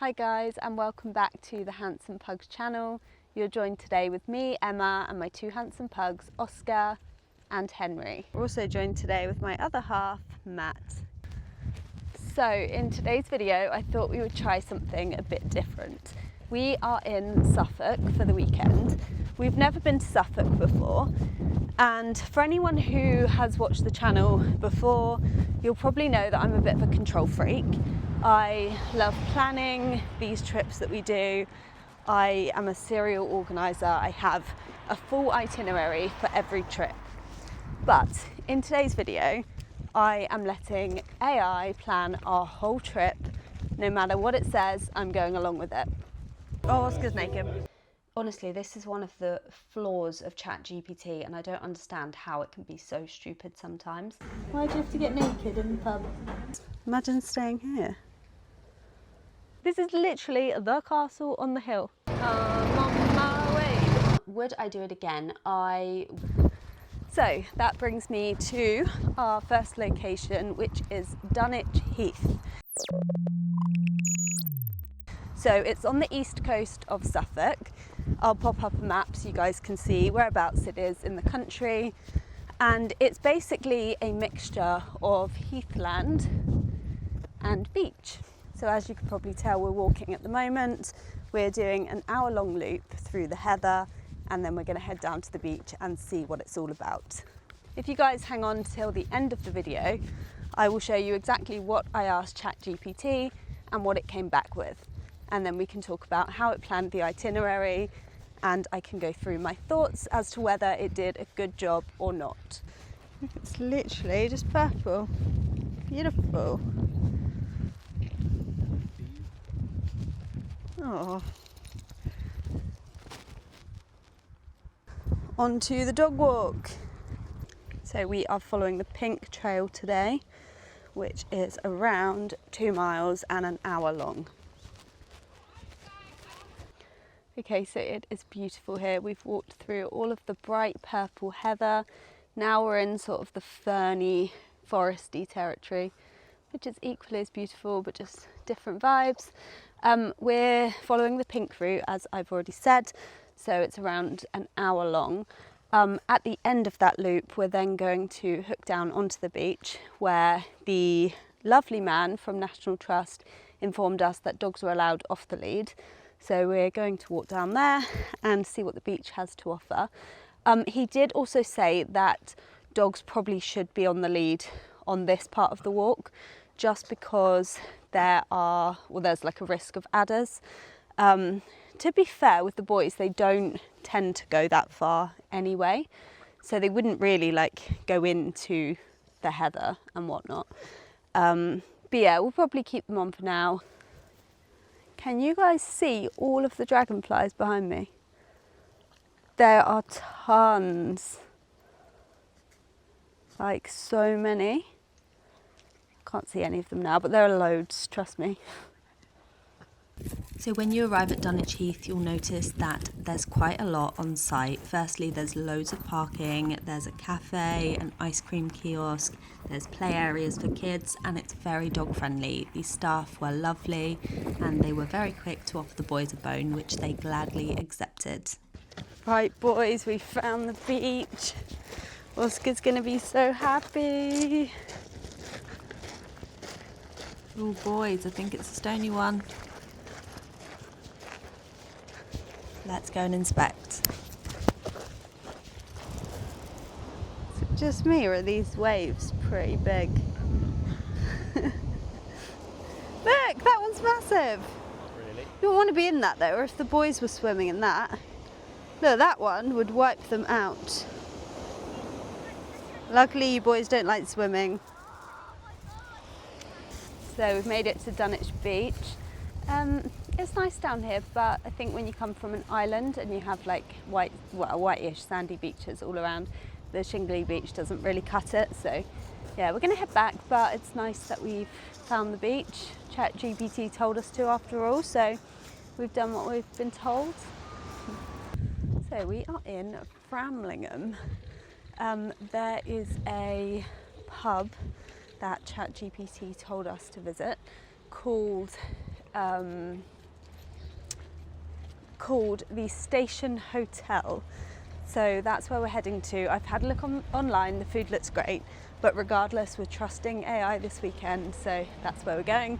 Hi guys, and welcome back to the Handsome Pugs channel. You're joined today with me, Emma, and my two handsome pugs, Oscar and Henry. We're also joined today with my other half, Matt. So in today's video, I thought we would try something a bit different. We are in Suffolk for the weekend. We've never been to Suffolk before, and for anyone who has watched the channel before, you'll probably know that I'm a bit of a control freak. I love planning these trips that we do. I am a serial organiser. I have a full itinerary for every trip. But in today's video, I am letting AI plan our whole trip. No matter what it says, I'm going along with it. Oh, Oscar's naked. Honestly, this is one of the flaws of ChatGPT, and I don't understand how it can be so stupid sometimes. Why do you have to get naked in the pub? Imagine staying here. This is literally the castle on the hill. I'm on my way. Would I do it again? So that brings me to our first location, which is Dunwich Heath. So it's on the east coast of Suffolk. I'll pop up a map so you guys can see whereabouts it is in the country. And it's basically a mixture of heathland and beach. So as you can probably tell, we're walking at the moment. We're doing an hour-long loop through the heather, and then we're going to head down to the beach and see what it's all about. If you guys hang on till the end of the video, I will show you exactly what I asked ChatGPT and what it came back with. And then we can talk about how it planned the itinerary, and I can go through my thoughts as to whether it did a good job or not. It's literally just purple. Beautiful. Oh. On to the dog walk. So we are following the pink trail today, which is around 2 miles and an hour long. Okay, so it is beautiful here. We've walked through all of the bright purple heather. Now we're in sort of the ferny, foresty territory, which is equally as beautiful, but just different vibes. We're following the pink route, as I've already said, so it's around an hour long. At the end of that loop, we're then going to hook down onto the beach, where the lovely man from National Trust informed us that dogs were allowed off the lead. So we're going to walk down there and see what the beach has to offer. He did also say that dogs probably should be on the lead on this part of the walk, just because there's like a risk of adders. To be fair with the boys, they don't tend to go that far anyway, so they wouldn't really like go into the heather and whatnot. But yeah, we'll probably keep them on for now. Can you guys see all of the dragonflies behind me? There are tons, like so many. Can't see any of them now, but there are loads, trust me. So when you arrive at Dunwich Heath, you'll notice that there's quite a lot on site. Firstly, there's loads of parking, there's a cafe, an ice cream kiosk, there's play areas for kids, and it's very dog friendly. The staff were lovely, and they were very quick to offer the boys a bone, which they gladly accepted. Right boys, we found the beach. Oscar's gonna be so happy. Oh boys, I think it's a stony one. Let's go and inspect. Is it just me, or are these waves pretty big? Look, that one's massive. Really? You wouldn't want to be in that though, or if the boys were swimming in that. Look, that one would wipe them out. Luckily you boys don't like swimming. So we've made it to Dunwich Beach. It's nice down here, but I think when you come from an island and you have like whitish sandy beaches all around, the shingly beach doesn't really cut it. So yeah, we're gonna head back, but it's nice that we've found the beach. ChatGPT told us to after all, so we've done what we've been told. So we are in Framlingham. There is a pub that ChatGPT told us to visit called called the Station Hotel. So that's where we're heading to. I've had a look online, the food looks great, but regardless, we're trusting AI this weekend, so that's where we're going.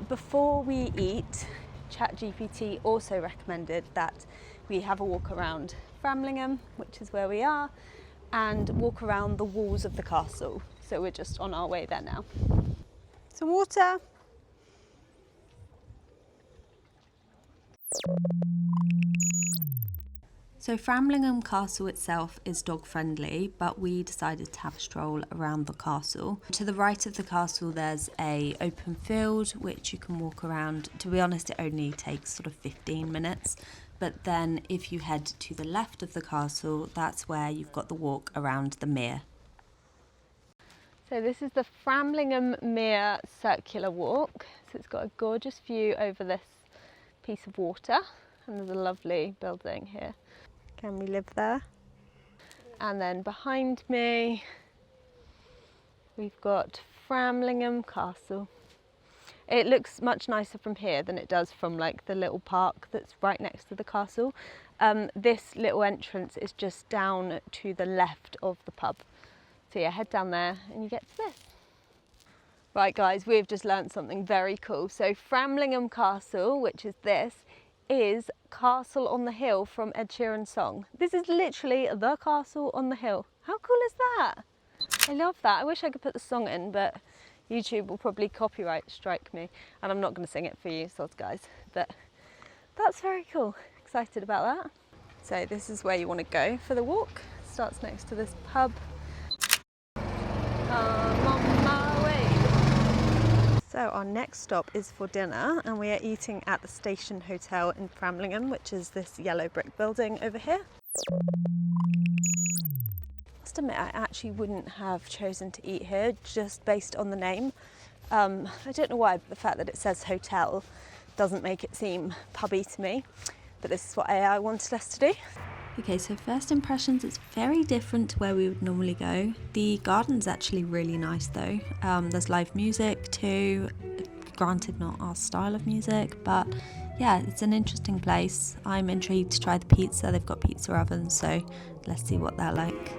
Before we eat, ChatGPT also recommended that we have a walk around Framlingham, which is where we are, and walk around the walls of the castle. So we're just on our way there now. Some water. So Framlingham Castle itself is dog friendly, but we decided to have a stroll around the castle. To the right of the castle there's a open field which you can walk around. To be honest, it only takes sort of 15 minutes. But then if you head to the left of the castle, that's where you've got the walk around the mere. So this is the Framlingham Mere Circular Walk. So it's got a gorgeous view over this piece of water, and there's a lovely building here. Can we live there? And then behind me we've got Framlingham Castle. It looks much nicer from here than it does from like the little park that's right next to the castle. This little entrance is just down to the left of the pub. So yeah, head down there and you get to this. Right guys, we've just learnt something very cool. So Framlingham Castle, which is this, is Castle on the Hill from Ed Sheeran's song. This is literally the castle on the hill. How cool is that? I love that. I wish I could put the song in, but YouTube will probably copyright strike me, and I'm not going to sing it for you, sods guys. But that's very cool. Excited about that. So this is where you want to go for the walk. Starts next to this pub. I'm on my way. So our next stop is for dinner, and we are eating at the Station Hotel in Framlingham, which is this yellow brick building over here. I must admit, I actually wouldn't have chosen to eat here just based on the name. I don't know why, but the fact that it says hotel doesn't make it seem pubby to me. But this is what AI wanted us to do. Okay, so first impressions, it's very different to where we would normally go. The garden's actually really nice though. There's live music too, granted not our style of music, but yeah, it's an interesting place. I'm intrigued to try the pizza. They've got pizza ovens, so let's see what they're like.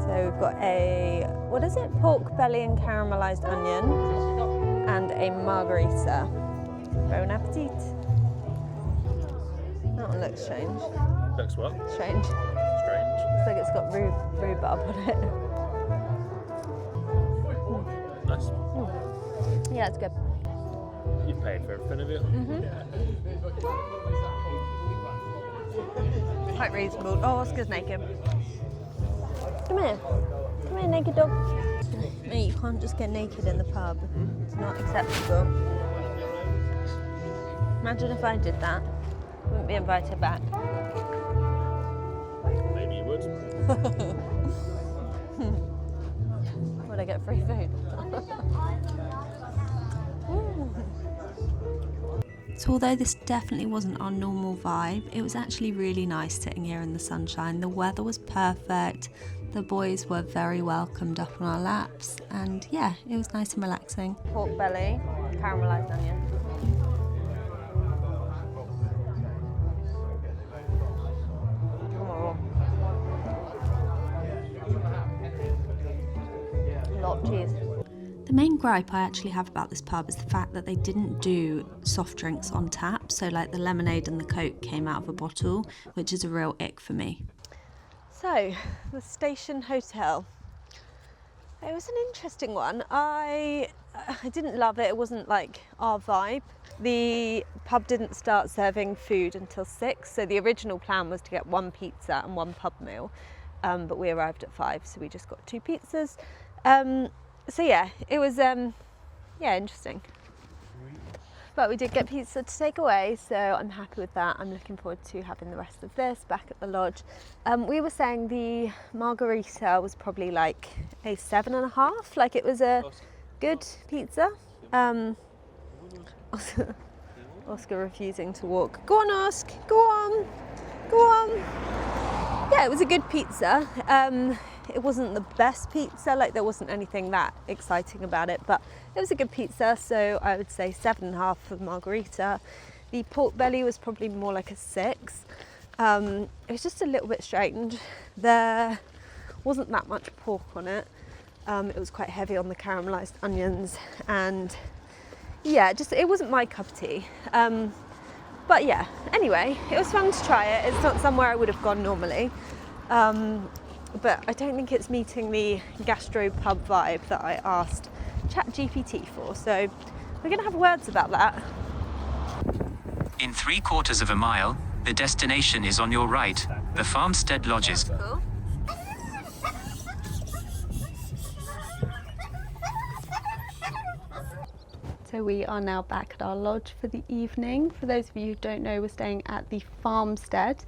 So we've got a, what is it? Pork belly and caramelised onion and a margarita. Bon appetit. That one looks strange. Looks what? Strange. Strange. Looks like it's got rhubarb on it. Nice. Yeah, it's good. You've paid for everything, have you? Quite reasonable. Oh, Oscar's naked. Come here. Come here, naked dog. Mate, you can't just get naked in the pub. It's not acceptable. Imagine if I did that. Wouldn't be invited back. Maybe you would. Would I get free food? So although this definitely wasn't our normal vibe, it was actually really nice sitting here in the sunshine. The weather was perfect. The boys were very welcomed up on our laps, and yeah, it was nice and relaxing. Pork belly, caramelised onion. Oh. A lot of cheese. The main gripe I actually have about this pub is the fact that they didn't do soft drinks on tap, so like the lemonade and the Coke came out of a bottle, which is a real ick for me. So, the Station Hotel. It was an interesting one. I didn't love it. It wasn't like our vibe. The pub didn't start serving food until 6, so the original plan was to get one pizza and one pub meal, but we arrived at 5, so we just got 2 pizzas. So yeah, it was interesting. But we did get pizza to take away, so I'm happy with that. I'm looking forward to having the rest of this back at the lodge. We were saying the margarita was probably like a 7.5, like it was a good pizza. Oscar refusing to walk. Go on, Oscar, go on, go on. Yeah, it was a good pizza. It wasn't the best pizza, like there wasn't anything that exciting about it, but it was a good pizza, so I would say 7.5 for the margherita. The pork belly was probably more like a 6. It was just a little bit strange. There wasn't that much pork on it. It was quite heavy on the caramelised onions, and yeah, it wasn't my cup of tea. But yeah, anyway, it was fun to try it. It's not somewhere I would have gone normally. But I don't think it's meeting the gastropub vibe that I asked ChatGPT for. So we're going to have words about that. In 3/4 of a mile, the destination is on your right, the Farmstead Lodges. Cool. So we are now back at our lodge for the evening. For those of you who don't know, we're staying at the Farmstead.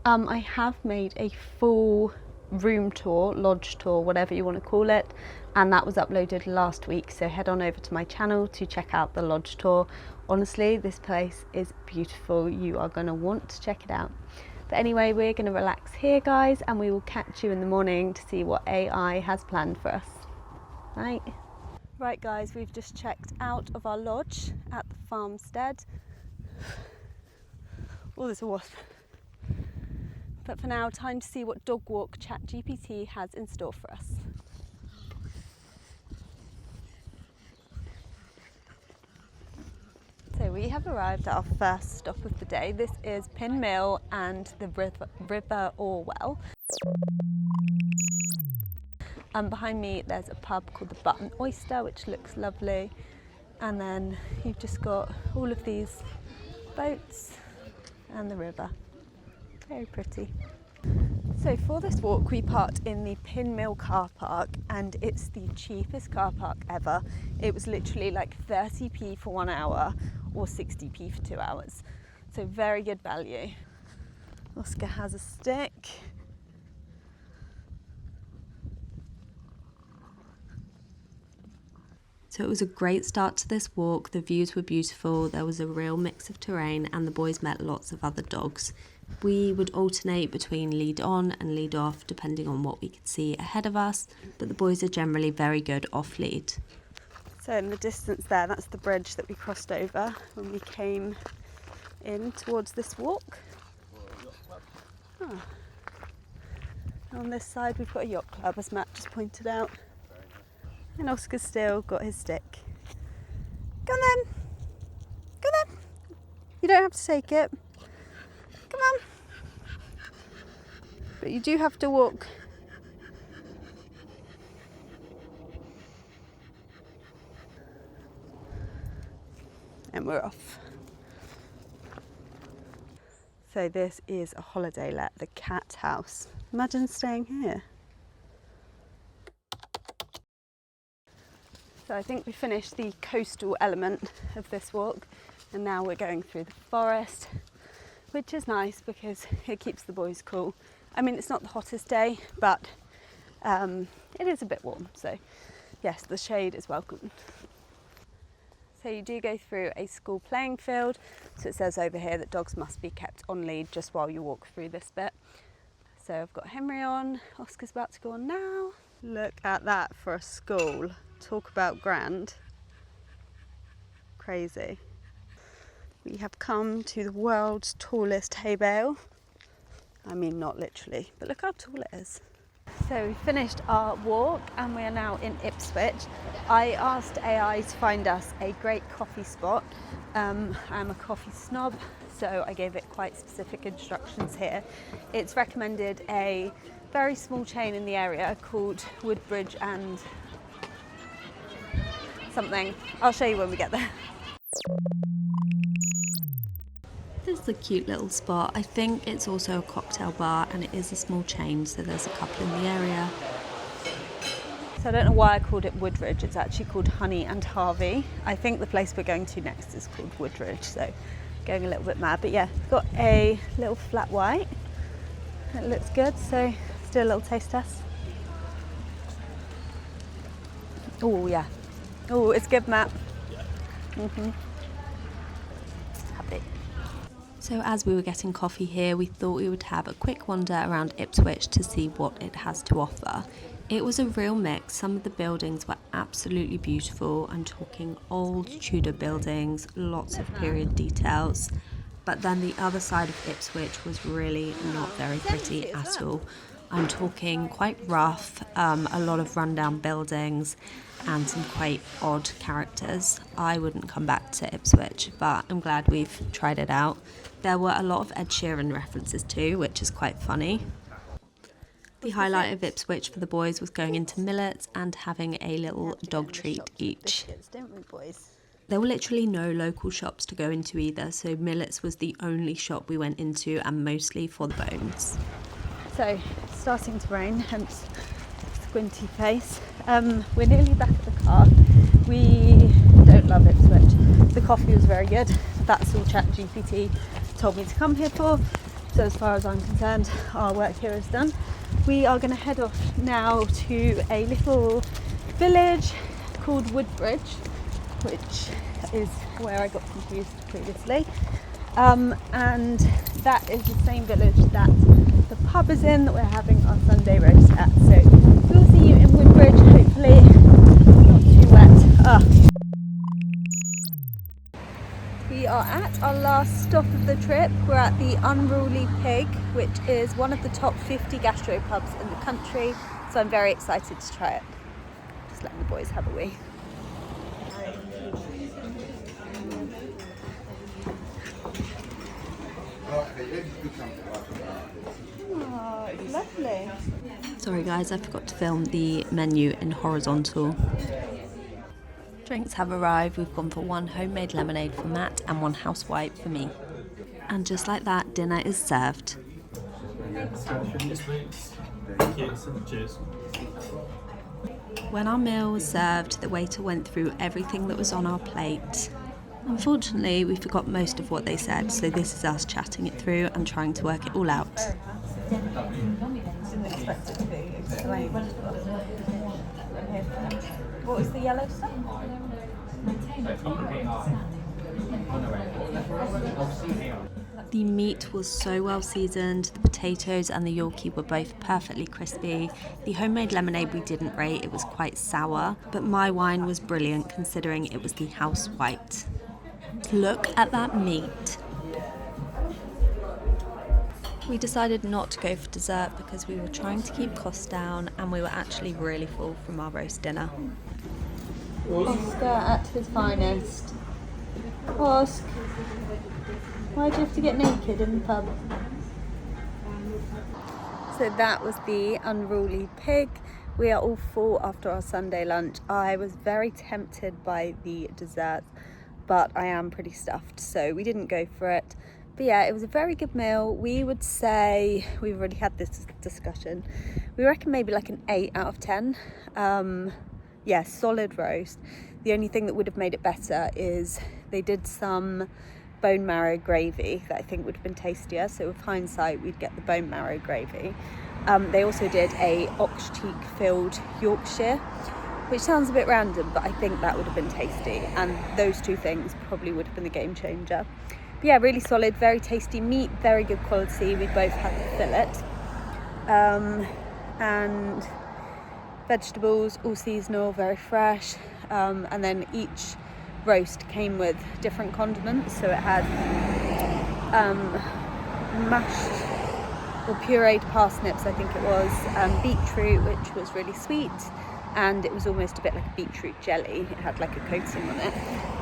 I have made a full room tour, lodge tour, whatever you want to call it, and that was uploaded last week, so head on over to my channel to check out the lodge tour. Honestly, this place is beautiful. You are going to want to check it out. But anyway, we're going to relax here, guys, and we will catch you in the morning to see what AI has planned for us. Right guys, we've just checked out of our lodge at the Farmstead. Oh, there's a wasp. But for now, time to see what dog walk ChatGPT has in store for us. So we have arrived at our first stop of the day. This is Pin Mill and the River Orwell. Behind me there's a pub called the Button Oyster, which looks lovely, and then you've just got all of these boats and the river. Very pretty. So for this walk we parked in the Pin Mill car park, and it's the cheapest car park ever. It was literally like 30p for 1 hour or 60p for 2 hours, so very good value. Oscar has a stick. So it was a great start to this walk. The views were beautiful, there was a real mix of terrain, and the boys met lots of other dogs. We would alternate between lead on and lead off depending on what we could see ahead of us, but the boys are generally very good off lead. So in the distance there, that's the bridge that we crossed over when we came in towards this walk. Oh. On this side we've got a yacht club, as Matt just pointed out. And Oscar's still got his stick. Come on then. Come on then. You don't have to take it. Come on. But you do have to walk. And we're off. So this is a holiday let, the Cat House. Imagine staying here. So I think we finished the coastal element of this walk, and now we're going through the forest, which is nice because it keeps the boys cool. I mean, it's not the hottest day, but it is a bit warm, so yes, the shade is welcome. So you do go through a school playing field, so it says over here that dogs must be kept on lead just while you walk through this bit. So I've got Henry on, Oscar's about to go on now. Look at that for a school. Talk about grand. Crazy. We have come to the world's tallest hay bale. I mean, not literally, but look how tall it is. So we finished our walk and we are now in Ipswich. I asked AI to find us a great coffee spot. I'm a coffee snob, so I gave it quite specific instructions here. It's recommended a very small chain in the area called Woodbridge and something. I'll show you when we get there. This is a cute little spot. I think it's also a cocktail bar, and it is a small chain, so there's a couple in the area. So I don't know why I called it Woodridge. It's actually called Honey and Harvey. I think the place we're going to next is called Woodridge, so going a little bit mad. But yeah, got a little flat white. It looks good, so let's do a little taste test. Oh yeah. Oh, it's good, Matt. Mm-hmm. Have So as we were getting coffee here, we thought we would have a quick wander around Ipswich to see what it has to offer. It was a real mix. Some of the buildings were absolutely beautiful. I'm talking old Tudor buildings, lots of period details. But then the other side of Ipswich was really not very pretty at all. I'm talking quite rough, a lot of rundown buildings and some quite odd characters. I wouldn't come back to Ipswich, but I'm glad we've tried it out. There were a lot of Ed Sheeran references too, which is quite funny. The highlight of Ipswich for the boys was going into Millet's and having a little dog treat each. Don't we, boys? There were literally no local shops to go into either, so Millet's was the only shop we went into, and mostly for the bones. So, it's starting to rain, hence squinty face. We're nearly back at the car. We don't love Ipswich. The coffee was very good. That's all ChatGPT told me to come here for. So as far as I'm concerned, our work here is done. We are going to head off now to a little village called Woodbridge, which is where I got confused previously. And that is the same village that the pub is in that we're having our Sunday roast at. So we'll see you in Woodbridge, hopefully not too wet. We are at our last stop of the trip. We're at the Unruly Pig, which is one of the top 50 gastropubs in the country. So I'm very excited to try it. Just letting the boys have a wee. Oh, it's lovely. Sorry guys, I forgot to film the menu in horizontal. Drinks have arrived. We've gone for one homemade lemonade for Matt and one housewipe for me. And just like that, dinner is served. Cheers. When our meal was served, the waiter went through everything that was on our plate. Unfortunately, we forgot most of what they said, so this is us chatting it through and trying to work it all out. What was the yellow stuff? The meat was so well seasoned, the potatoes and the Yorkie were both perfectly crispy. The homemade lemonade we didn't rate, it was quite sour, but my wine was brilliant considering it was the house white. Look at that meat. We decided not to go for dessert because we were trying to keep costs down and we were actually really full from our roast dinner. Oscar at his finest. Oscar, why do you have to get naked in the pub? So that was the Unruly Pig. We are all full after our Sunday lunch. I was very tempted by the dessert, but I am pretty stuffed, so we didn't go for it. But yeah, it was a very good meal. We would say, we've already had this discussion, we reckon maybe like an 8 out of 10. Yeah, solid roast. The only thing that would have made it better is they did some bone marrow gravy that I think would have been tastier. So with hindsight, we'd get the bone marrow gravy. They also did a ox cheek filled Yorkshire, which sounds a bit random, but I think that would have been tasty. And those two things probably would have been the game changer. But yeah, really solid, very tasty meat, very good quality. We both had the fillet. And vegetables, all seasonal, very fresh. And then each roast came with different condiments. So it had mashed or pureed parsnips, I think it was, beetroot, which was really sweet, and it was almost a bit like a beetroot jelly. It had like a coating on it,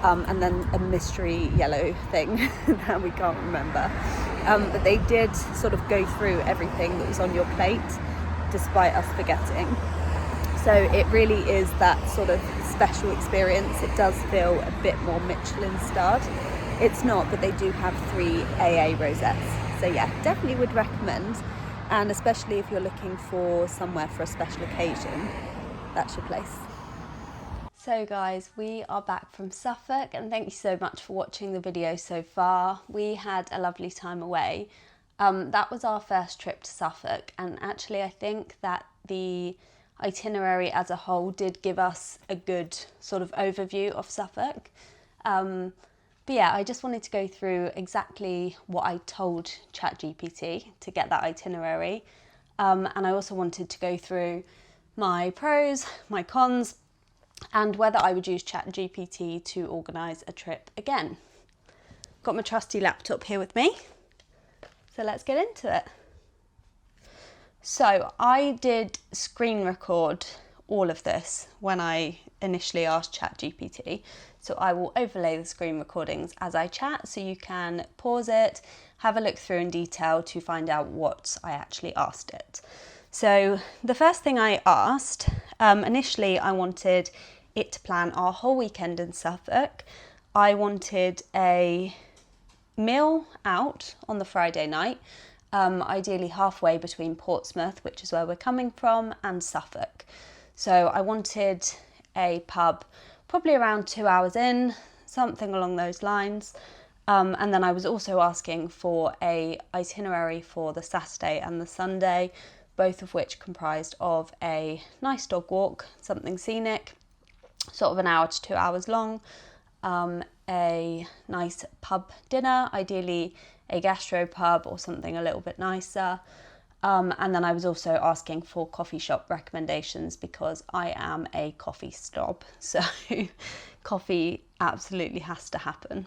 and then a mystery yellow thing that we can't remember. But they did sort of go through everything that was on your plate, despite us forgetting. So it really is that sort of special experience. It does feel a bit more Michelin starred. It's not, but they do have 3 AA rosettes. So yeah, definitely would recommend. And especially if you're looking for somewhere for a special occasion, that's your place. So guys, we are back from Suffolk and thank you so much for watching the video so far. We had a lovely time away. That was our first trip to Suffolk, and actually I think that the itinerary as a whole did give us a good sort of overview of Suffolk. But yeah, I just wanted to go through exactly what I told ChatGPT to get that itinerary. And I also wanted to go through my pros, my cons, and whether I would use ChatGPT to organise a trip again. Got my trusty laptop here with me, so let's get into it. So I did screen record all of this when I initially asked ChatGPT, so I will overlay the screen recordings as I chat so you can pause it, have a look through in detail to find out what I actually asked it. So the first thing I asked, initially I wanted it to plan our whole weekend in Suffolk. I wanted a meal out on the Friday night, ideally halfway between Portsmouth, which is where we're coming from, and Suffolk. So I wanted a pub probably around 2 hours in, something along those lines. And then I was also asking for a itinerary for the Saturday and the Sunday, both of which comprised of a nice dog walk, something scenic, sort of an hour to 2 hours long, a nice pub dinner, ideally a gastro pub or something a little bit nicer. And then I was also asking for coffee shop recommendations because I am a coffee snob, so coffee absolutely has to happen.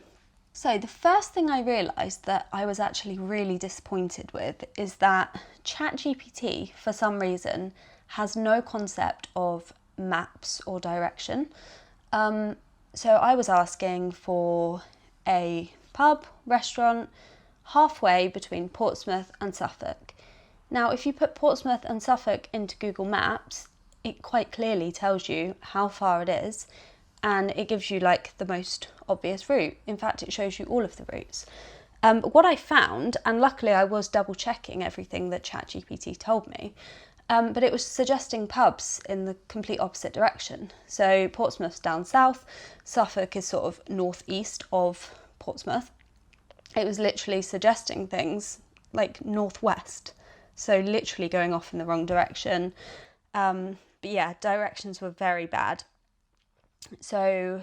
So the first thing I realised that I was actually really disappointed with is that ChatGPT, for some reason, has no concept of maps or direction. So I was asking for a pub, restaurant, halfway between Portsmouth and Suffolk. Now, if you put Portsmouth and Suffolk into Google Maps, it quite clearly tells you how far it is, and it gives you like the most obvious route. In fact, it shows you all of the routes. But what I found, and luckily I was double checking everything that ChatGPT told me, but it was suggesting pubs in the complete opposite direction. So Portsmouth's down south, Suffolk is sort of northeast of Portsmouth. It was literally suggesting things like northwest, so literally going off in the wrong direction. But yeah, directions were very bad. So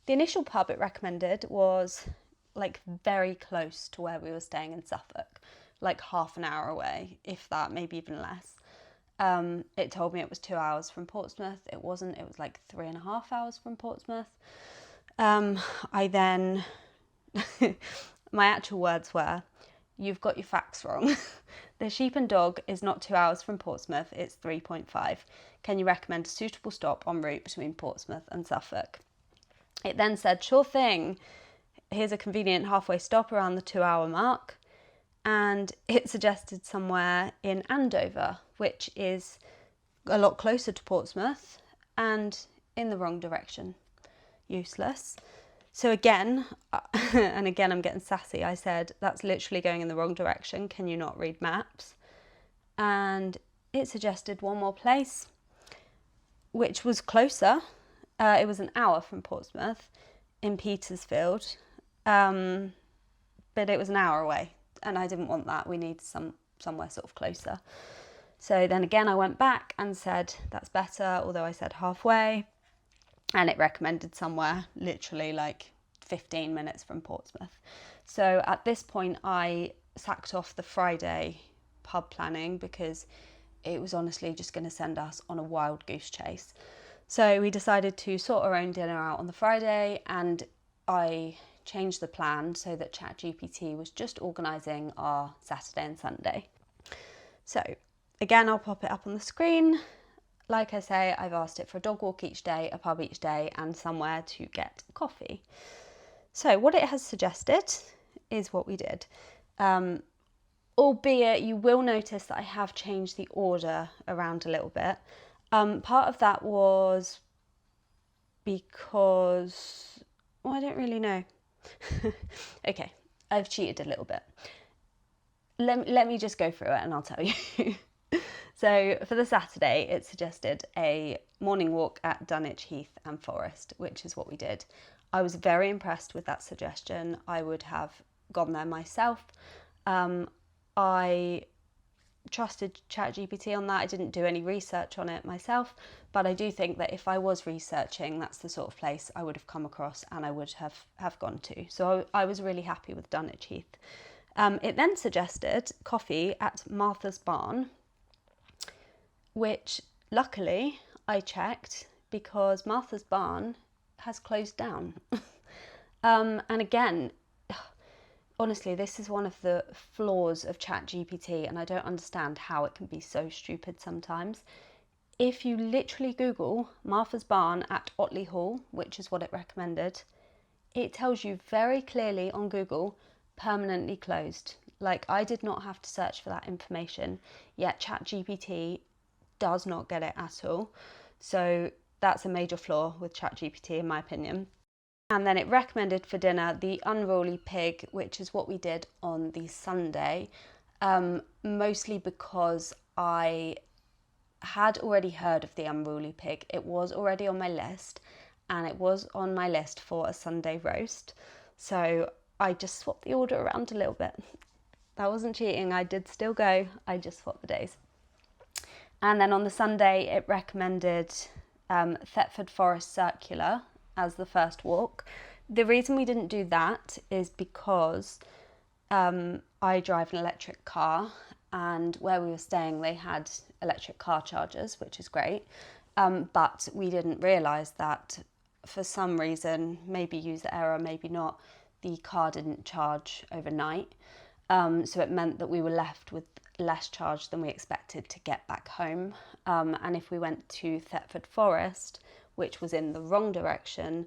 the initial pub it recommended was like very close to where we were staying in Suffolk, like half an hour away, if that, maybe even less. It told me it was 2 hours from Portsmouth. It wasn't, it was like 3.5 hours from Portsmouth. I then, my actual words were, "You've got your facts wrong. The Sheep and Dog is not 2 hours from Portsmouth, it's 3.5. Can you recommend a suitable stop en route between Portsmouth and Suffolk?" It then said, "Sure thing, here's a convenient halfway stop around the 2 hour mark." And it suggested somewhere in Andover, which is a lot closer to Portsmouth and in the wrong direction. Useless. So again, and again I'm getting sassy, I said, "That's literally going in the wrong direction. Can you not read maps?" And it suggested one more place, which was closer. It was an hour from Portsmouth in Petersfield, but it was an hour away, and I didn't want that. We needed somewhere sort of closer. So then again, I went back and said, "That's better," although I said halfway, and it recommended somewhere literally like 15 minutes from Portsmouth. So at this point, I sacked off the Friday pub planning because it was honestly just going to send us on a wild goose chase. So we decided to sort our own dinner out on the Friday, and I changed the plan so that ChatGPT was just organising our Saturday and Sunday. So again, I'll pop it up on the screen. Like I say, I've asked it for a dog walk each day, a pub each day, and somewhere to get coffee. So what it has suggested is what we did. Albeit you will notice that I have changed the order around a little bit. Part of that was because, well, I don't really know. Okay, I've cheated a little bit. Let me just go through it and I'll tell you. So for the Saturday, it suggested a morning walk at Dunwich Heath and Forest, which is what we did. I was very impressed with that suggestion. I would have gone there myself. I trusted ChatGPT on that. I didn't do any research on it myself, but I do think that if I was researching, that's the sort of place I would have come across and I would have gone to. So I was really happy with Dunwich Heath. It then suggested coffee at Martha's Barn, which luckily I checked because Martha's Barn has closed down. And again, honestly, this is one of the flaws of ChatGPT, and I don't understand how it can be so stupid sometimes. If you literally Google Martha's Barn at Otley Hall, which is what it recommended, it tells you very clearly on Google, permanently closed. Like, I did not have to search for that information, yet ChatGPT does not get it at all. So that's a major flaw with ChatGPT, in my opinion. And then it recommended for dinner the Unruly pig, which is what we did on the Sunday, mostly because I had already heard of the Unruly pig. It was already on my list, and it was on my list for a Sunday roast. So I just swapped the order around a little bit. That wasn't cheating, I did still go, I just swapped the days. And then on the Sunday, it recommended Thetford Forest Circular as the first walk. The reason we didn't do that is because I drive an electric car, and where we were staying they had electric car chargers, which is great, but we didn't realise that for some reason, maybe user error, maybe not, the car didn't charge overnight, so it meant that we were left with less charge than we expected to get back home, and if we went to Thetford Forest, which was in the wrong direction,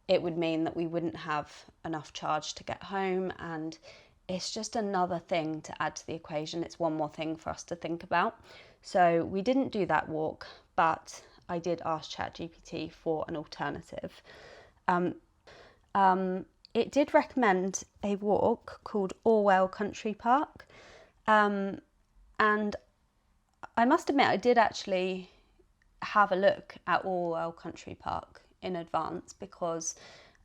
it would mean that we wouldn't have enough charge to get home, and it's just another thing to add to the equation. It's one more thing for us to think about. So we didn't do that walk, but I did ask ChatGPT for an alternative. It did recommend a walk called Orwell Country Park, and I must admit I did actually have a look at Orwell Country Park in advance, because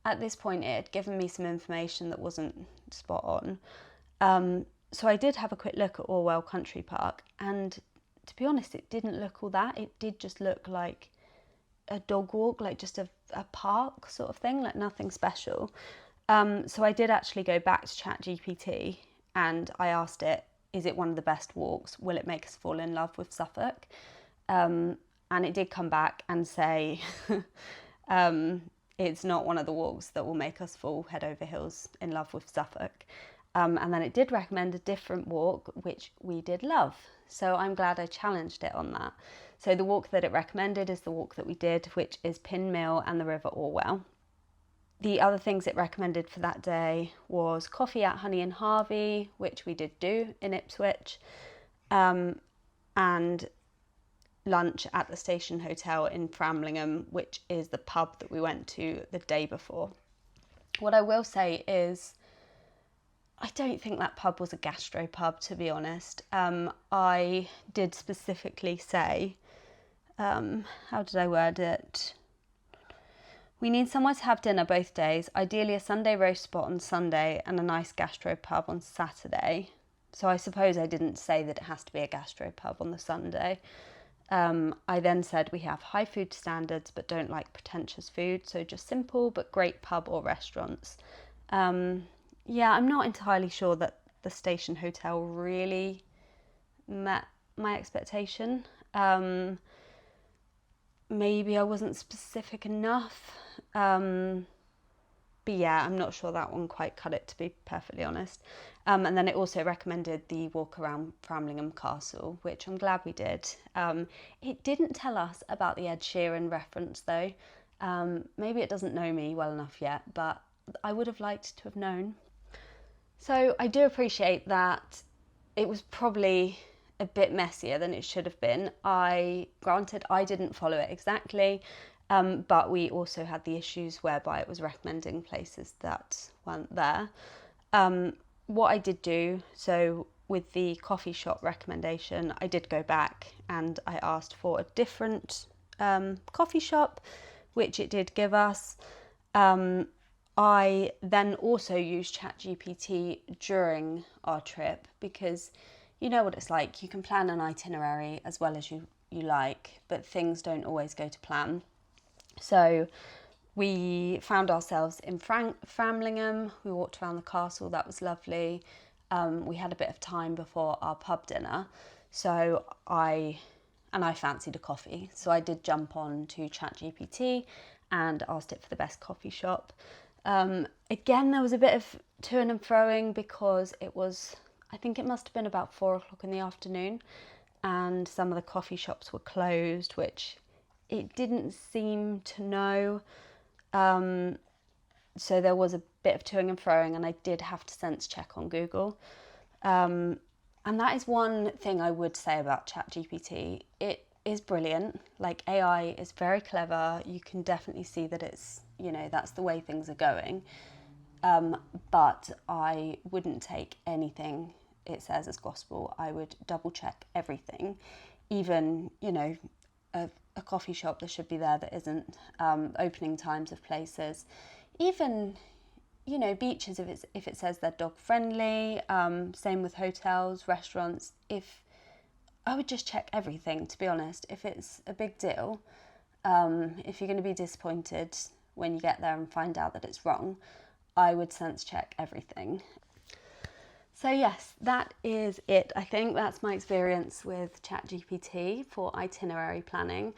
at this point it had given me some information that wasn't spot on. So I did have a quick look at Orwell Country Park, and to be honest, it didn't look all that. It did just look like a dog walk, like just a park sort of thing, like nothing special. So I did actually go back to ChatGPT and I asked it, is it one of the best walks? Will it make us fall in love with Suffolk? And it did come back and say it's not one of the walks that will make us fall head over heels in love with Suffolk. And then it did recommend a different walk, which we did love. So I'm glad I challenged it on that. So the walk that it recommended is the walk that we did, which is Pin Mill and the River Orwell. The other things it recommended for that day was coffee at Honey and Harvey, which we did do in Ipswich, and lunch at the Station Hotel in Framlingham, which is the pub that we went to the day before. What I will say is, I don't think that pub was a gastro pub, to be honest. I did specifically say, how did I word it? We need somewhere to have dinner both days, ideally a Sunday roast spot on Sunday and a nice gastro pub on Saturday. So I suppose I didn't say that it has to be a gastro pub on the Sunday. I then said we have high food standards but don't like pretentious food, so just simple but great pub or restaurants. Yeah, I'm not entirely sure that the Station Hotel really met my expectation. Maybe I wasn't specific enough. But yeah, I'm not sure that one quite cut it, to be perfectly honest. And then it also recommended the walk around Framlingham Castle, which I'm glad we did. It didn't tell us about the Ed Sheeran reference though. Maybe it doesn't know me well enough yet, but I would have liked to have known. So I do appreciate that it was probably a bit messier than it should have been. Granted, I didn't follow it exactly, but we also had the issues whereby it was recommending places that weren't there. What I did do, so with the coffee shop recommendation, I did go back and I asked for a different coffee shop, which it did give us. I then also used ChatGPT during our trip because you know what it's like. You can plan an itinerary as well as you like, but things don't always go to plan. So we found ourselves in Framlingham. We walked around the castle, that was lovely. We had a bit of time before our pub dinner, so I fancied a coffee, so I did jump on to ChatGPT and asked it for the best coffee shop. Again, there was a bit of toing and froing because I think it must have been about 4 o'clock in the afternoon, and some of the coffee shops were closed, which it didn't seem to know. So there was a bit of toing and froing, and I did have to sense check on Google. And that is one thing I would say about ChatGPT. It is brilliant. Like, AI is very clever. You can definitely see that it's, that's the way things are going. But I wouldn't take anything it says as gospel. I would double check everything. Even, a coffee shop that should be there that isn't, opening times of places, even, beaches if it says they're dog friendly, same with hotels, restaurants. I would just check everything, to be honest. If it's a big deal, if you're going to be disappointed when you get there and find out that it's wrong, I would sense check everything. So yes, that is it. I think that's my experience with ChatGPT for itinerary planning.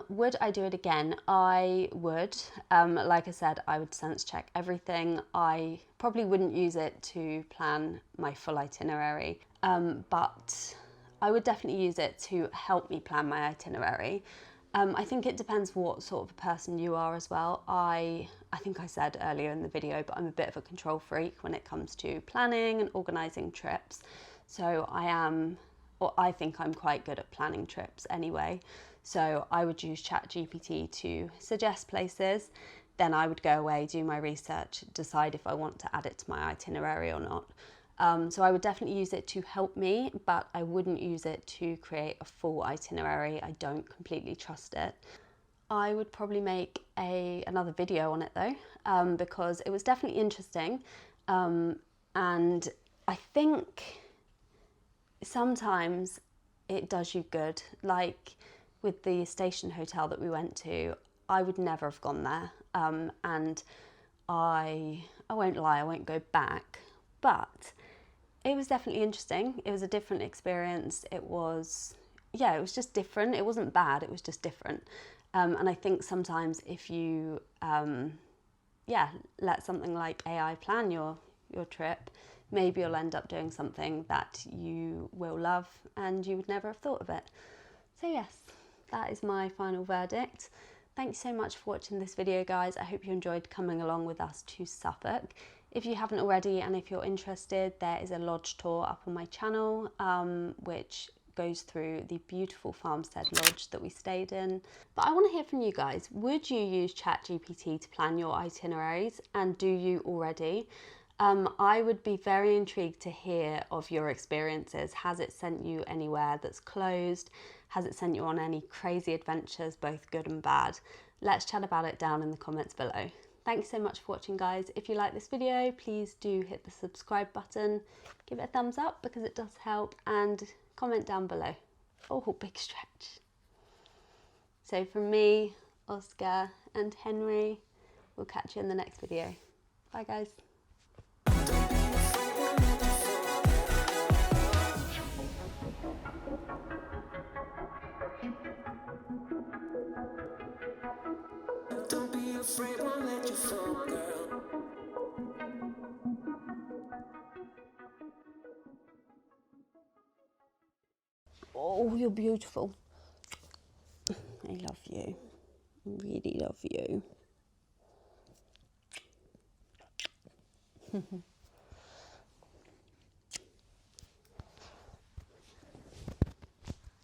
Would I do it again? I would. Like I said, I would sense check everything. I probably wouldn't use it to plan my full itinerary, but I would definitely use it to help me plan my itinerary. I think it depends what sort of a person you are as well. I think I said earlier in the video, but I'm a bit of a control freak when it comes to planning and organising trips. So I think I'm quite good at planning trips anyway. So I would use ChatGPT to suggest places. Then I would go away, do my research, decide if I want to add it to my itinerary or not. So I would definitely use it to help me, but I wouldn't use it to create a full itinerary. I don't completely trust it. I would probably make another video on it though, because it was definitely interesting. And I think sometimes it does you good. Like with the station hotel that we went to, I would never have gone there. And I won't lie, I won't go back, but it was definitely interesting. It was a different experience. It was just different. It wasn't bad, it was just different. And I think sometimes if you, let something like AI plan your trip, maybe you'll end up doing something that you will love and you would never have thought of it. So yes, that is my final verdict. Thanks so much for watching this video, guys. I hope you enjoyed coming along with us to Suffolk. If you haven't already, and if you're interested, there is a lodge tour up on my channel, which goes through the beautiful Farmstead lodge that we stayed in. But I want to hear from you guys. Would you use ChatGPT to plan your itineraries, and do you already? I would be very intrigued to hear of your experiences. Has it sent you anywhere that's closed? Has it sent you on any crazy adventures, both good and bad? Let's chat about it down in the comments below. Thanks so much for watching, guys. If you like this video, please do hit the subscribe button, give it a thumbs up because it does help, and comment down below. Oh, big stretch. So from me, Oscar and Henry, we'll catch you in the next video. Bye, guys. Don't be afraid, won't let you fall, girl. Oh, you're beautiful. I love you. I really love you.